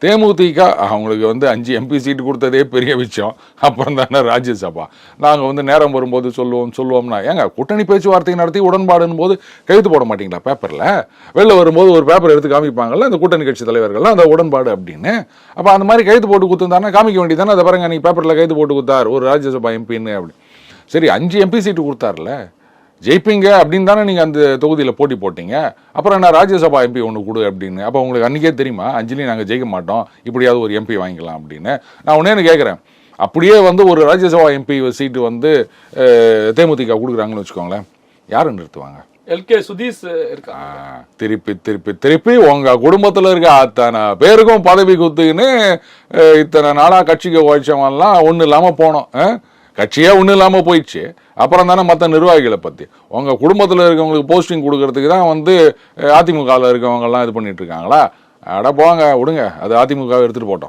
தேமுதிக அவங்களுக்கு வந்து 5 எம்பி சீட்டு கொடுத்ததே பெரிய விஷயம். அப்புறம் தானே ராஜ்யசபா. நாங்கள் வந்து நேரம் வரும்போது சொல்லுவோம்னா ஏங்க கூட்டணி பேச்சுவார்த்தை நடத்தி உடன்பாடுன்னு போது கைது போட மாட்டீங்களா பேப்பரில்? வெளில வரும்போது ஒரு பேப்பர் எடுத்து காமிப்பாங்கல்ல இந்த கூட்டணி கட்சி தலைவர்கள்லாம் அந்த உடன்பாடு அப்படின்னு. அப்போ அந்த மாதிரி கைது போட்டு கொடுத்துருந்தாருன்னா காமிக்க வேண்டியதானே, அதை பாருங்க நீ பேப்பரில் கைது போட்டு கொடுத்தார் ஒரு ராஜ்யசபா எம்பின்னு அப்படி. சரி 5 எம்பி சீட்டு கொடுத்தாருல, ஜெயிப்பீங்க அப்படின்னு தானே நீங்கள் அந்த தொகுதியில் போட்டி போட்டீங்க. அப்புறம் என்ன ராஜ்யசபா எம்பி ஒன்று கொடு அப்படின்னு. அப்போ உங்களுக்கு அன்றைக்கே தெரியுமா அஞ்சலி நாங்கள் ஜெயிக்க மாட்டோம், இப்படியாவது ஒரு எம்பி வாங்கிக்கலாம் அப்படின்னு. நான் ஒன்றே கேட்குறேன், அப்படியே வந்து ஒரு ராஜ்யசபா எம்பி சீட்டு வந்து தேமுதிக கொடுக்குறாங்கன்னு வச்சுக்கோங்களேன், யாரை நிறுத்துவாங்க? எல்கே சுதீஷ் இருக்காங்க. திருப்பி திருப்பி திருப்பி உங்க குடும்பத்தில் இருக்க அத்தனை பேருக்கும் பதவி குத்துன்னு இத்தனை நாளாக கட்சிக்கு உழைச்சவன்லாம் ஒன்றும் இல்லாமல் போனோம். கட்சியே ஒன்றும் இல்லாமல் போயிடுச்சு. அப்புறம் தானே மற்ற நிர்வாகிகளை பற்றி உங்கள் குடும்பத்தில் இருக்கவங்களுக்கு போஸ்டிங் கொடுக்கறதுக்கு தான் வந்து அதிமுகவில் இருக்கவங்கெல்லாம் இது பண்ணிட்டு இருக்காங்களா? அட போங்க விடுங்க, அது அதிமுகவை எடுத்துகிட்டு போட்டோம்.